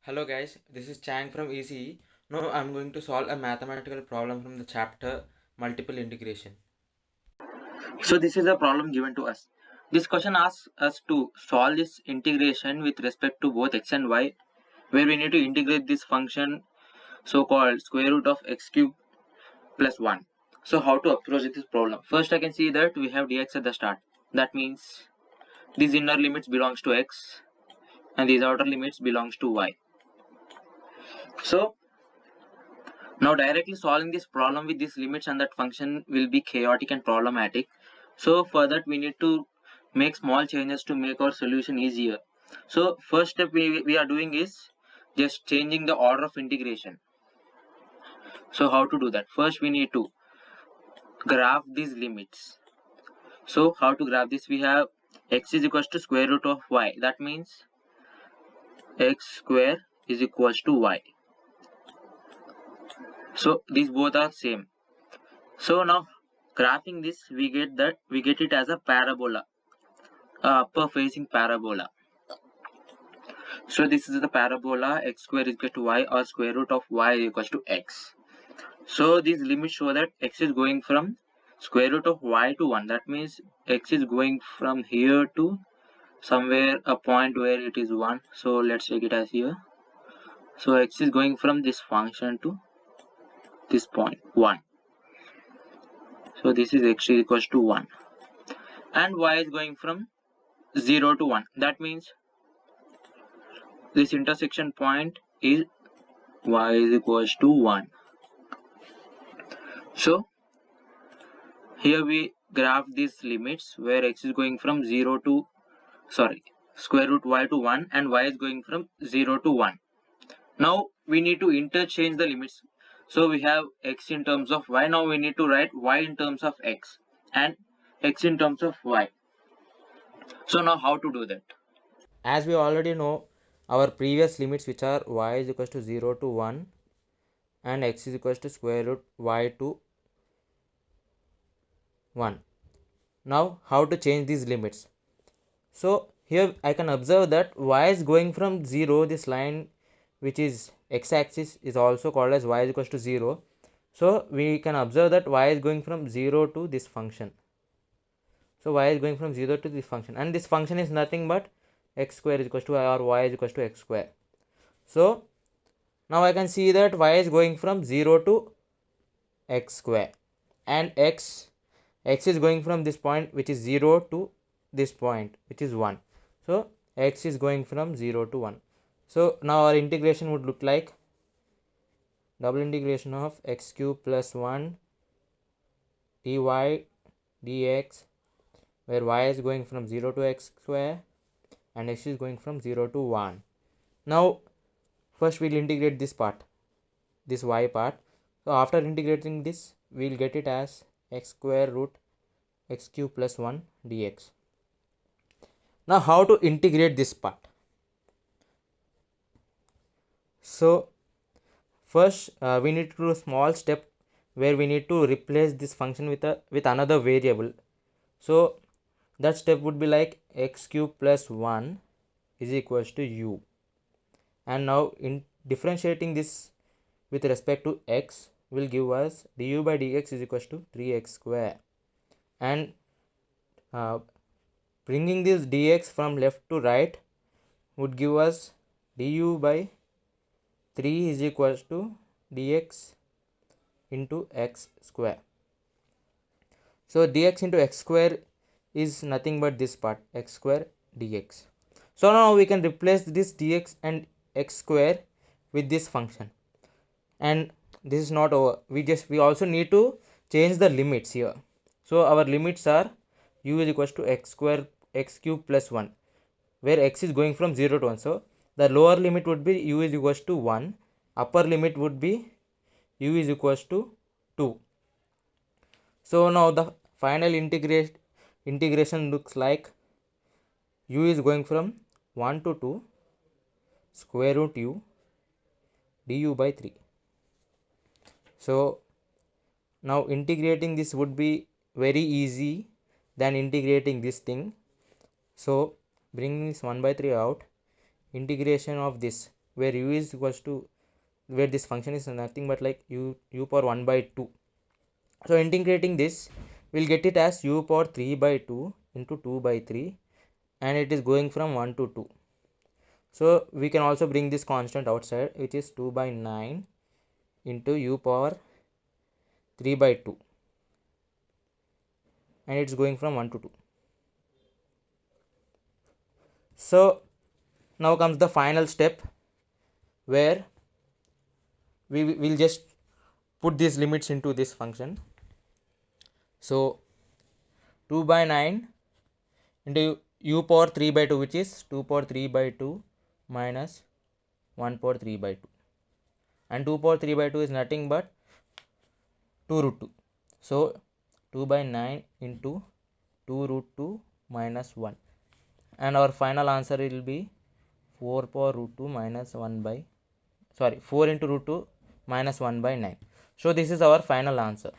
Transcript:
Hello guys, this is Chang from ECE. Now I'm going to solve a mathematical problem from the chapter multiple integration. So this is a problem given to us. This question asks us to solve this integration with respect to both x and y, where we need to integrate this function so-called square root of x cube plus 1. So how to approach this problem? First I can see that we have dx at the start. That means these inner limits belongs to x and these outer limits belongs to y. So now directly solving this problem with these limits and that function will be chaotic and problematic. So for that we need to make small changes to make our solution easier. So first step we are doing is just changing the order of integration. So how to do that? First we need to graph these limits. So how to graph this? We have x is equals to square root of y. That means x square is equals to y. So these both are same. So now graphing this we get it as a parabola, upper facing parabola. So this is the parabola x square is equal to y or square root of y is equals to x. So these limits show that x is going from square root of y to 1. That means x is going from here to somewhere a point where it is 1. So let's take it as here. So x is going from this function to this point 1. So this is x is equals to 1. And y is going from 0 to 1. That means this intersection point is y is equals to 1. So here we graph these limits where x is going from square root y to 1 and y is going from 0 to 1. Now we need to interchange the limits. So we have x in terms of y. Now we need to write y in terms of x and x in terms of y. So now how to do that? As we already know our previous limits, which are y is equals to 0 to 1 and x is equals to square root y to 1. Now how to change these limits? So here I can observe that y is going from 0. This line which is x-axis is also called as y is equals to 0. So we can observe that y is going from 0 to this function. So y is going from 0 to this function, and this function is nothing but x square is equals to y, or y is equals to x square. So now I can see that y is going from 0 to x square, and x is going from this point which is 0 to this point which is 1. So x is going from 0 to 1. So now our integration would look like double integration of x cube plus 1 dy dx, where y is going from 0 to x square and x is going from 0 to 1. Now first we'll integrate this part, this y part. So after integrating this, we'll get it as x square root x cube plus 1 dx. Now how to integrate this part? So first we need to do a small step where we need to replace this function with another variable. So that step would be like x cube plus 1 is equals to u, and now in differentiating this with respect to x will give us du by dx is equals to 3x square, and bringing this dx from left to right would give us du by 3 is equals to dx into x square. So dx into x square is nothing but this part, x square dx. So now we can replace this dx and x square with this function, and this is not over. We also need to change the limits here. So our limits are u is equals to x square x cube plus 1, where x is going from 0 to 1. So the lower limit would be u is equals to 1, upper limit would be u is equals to 2. So now the final integration looks like u is going from 1 to 2 square root u du by 3. So now integrating this would be very easy than integrating this thing. So bringing this 1 by 3 out, integration of this where u is equals to, where this function is nothing but like u power 1 by 2. So integrating this, we'll get it as u power 3 by 2 into 2 by 3, and it is going from 1 to 2. So we can also bring this constant outside, which is 2 by 9 into u power 3 by 2, and it's going from 1 to 2. So now comes the final step, where we will just put these limits into this function. So 2 by 9 into u power 3 by 2, which is 2 power 3 by 2 minus 1 power 3 by 2, and 2 power 3 by 2 is nothing but 2 root 2. So 2 by 9 into 2 root 2 minus 1, and our final answer will be 4 power root 2 minus 1 by, sorry, 4 into root 2 minus 1 by 9. So this is our final answer.